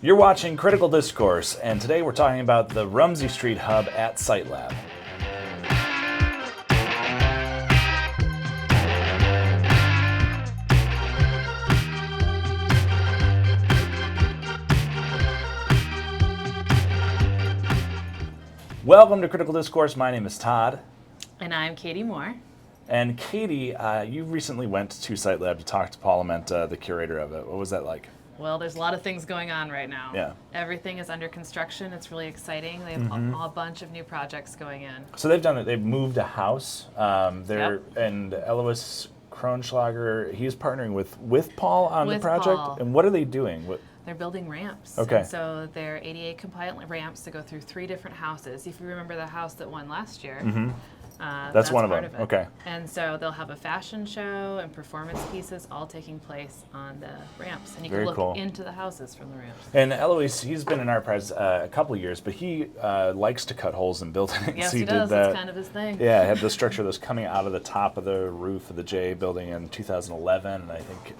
You're watching Critical Discourse, and today we're talking about the Rumsey Street Hub at Site Lab. Welcome to Critical Discourse. My name is Todd. And I'm Katie Moore. And Katie, you recently went to Site Lab to talk to Paul Amenta, the curator of it. What was that like? Well, there's a lot of things going on right now. Yeah. Everything is under construction. It's really exciting. They have a bunch of new projects going in. So they've done it. They've moved a house. And Elois Kronschlager, he's partnering with Paul on the project. Paul. And what are they doing? They're building ramps. Okay. And so they're ADA compliant ramps to go through 3 different houses. If you remember the house that won last year, That's one of part them. Of it. Okay. And so they'll have a fashion show and performance pieces all taking place on the ramps. And you Very can look cool. into the houses from the ramps. And Elois, he's been in ArtPrize a couple of years, but he likes to cut holes in buildings. Yes, he Did does. that. That's kind of his thing. Yeah, had the structure that was coming out of the top of the roof of the J building in 2011. And I think,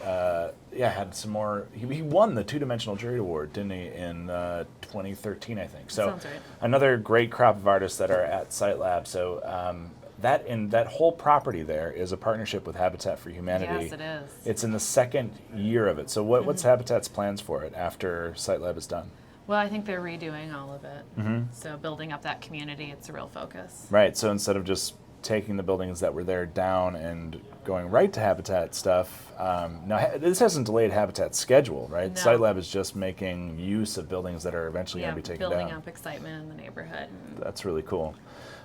had some more. He won the two-dimensional jury award, didn't he, in 2013, I think. So Sounds right. Another great crop of artists that are at Site Lab. So that whole property there is a partnership with Habitat for Humanity. Yes, it is. It's in the second year of it. So what's Habitat's plans for it after Site Lab is done? Well, I think they're redoing all of it. So building up that community, it's a real focus. Right. So instead of just taking the buildings that were there down and going right to Habitat stuff, now this hasn't delayed Habitat's schedule, right? No. Site Lab is just making use of buildings that are eventually going to be taken building down. up excitement in the neighborhood. That's really cool.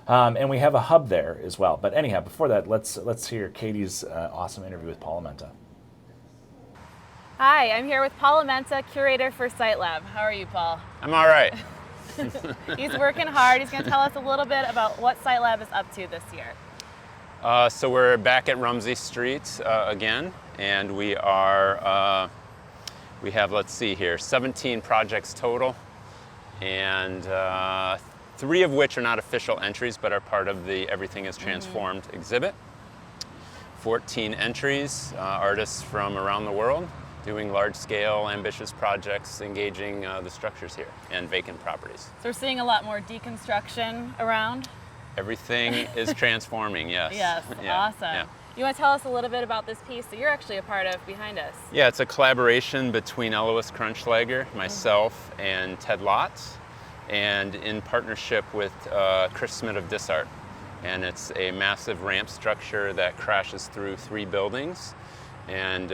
And we have a hub there as well. But anyhow, before that, let's hear Katie's awesome interview with Paul Amenta. Hi, I'm here with Paul Amenta, curator for Site Lab. How are you, Paul? I'm all right. He's working hard. He's going to tell us a little bit about what Site Lab is up to this year. So we're back at Rumsey Street again, and we are, we have, let's see here, 17 projects total, and 3 of which are not official entries, but are part of the Everything is Transformed exhibit. 14 entries, artists from around the world, doing large-scale, ambitious projects, engaging the structures here, and vacant properties. So we're seeing a lot more deconstruction around. Everything is transforming, yes. Yes, Yeah, awesome. yeah. You want to tell us a little bit about this piece that you're actually a part of behind us? Yeah, it's a collaboration between Elois Kronschlager, myself, and Ted Lotz, and in partnership with Chris Smith of Disart. And it's a massive ramp structure that crashes through 3 buildings and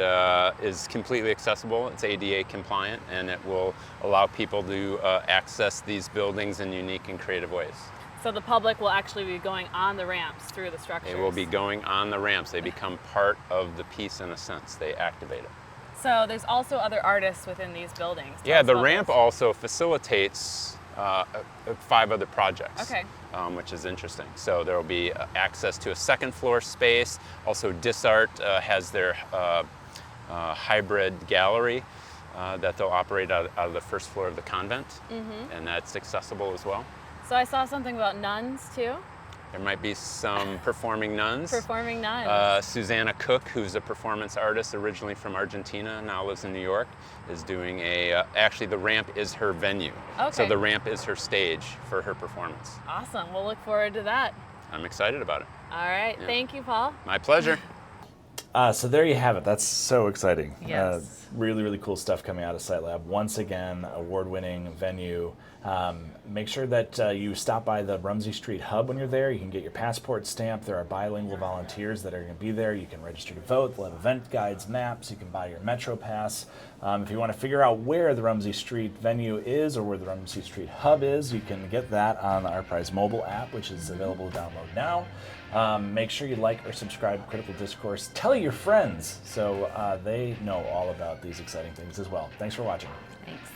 is completely accessible. It's ADA compliant, and it will allow people to access these buildings in unique and creative ways. So the public will actually be going on the ramps through the structures. They will be going on the ramps. They become part of the piece in a sense. They activate it. So there's also other artists within these buildings. Tell Yeah, us the about ramp this. also facilitates 5 other projects, Okay. Which is interesting. So there will be access to a second floor space. Also, Disart has their hybrid gallery that they'll operate out of the first floor of the convent, and that's accessible as well. So I saw something about nuns too. There might be some performing nuns. Performing nuns. Susanna Cook, who's a performance artist originally from Argentina, now lives in New York, is doing actually the ramp is her venue. Okay. So the ramp is her stage for her performance. Awesome. We'll look forward to that. I'm excited about it. All right. Yeah. Thank you, Paul. My pleasure. So there you have it. That's so exciting. Yes. Really, really cool stuff coming out of Site Lab. Once again, award-winning venue. Make sure that you stop by the Rumsey Street Hub when you're there. You can get your passport stamped. There are bilingual volunteers that are going to be there. You can register to vote. They'll have event guides, maps. You can buy your Metro Pass. If you want to figure out where the Rumsey Street venue is or where the Rumsey Street Hub is, you can get that on the ArtPrize mobile app, which is available to download now. Make sure you like or subscribe to Critical Discourse. Tell your friends so they know all about these exciting things as well. Thanks for watching. Thanks.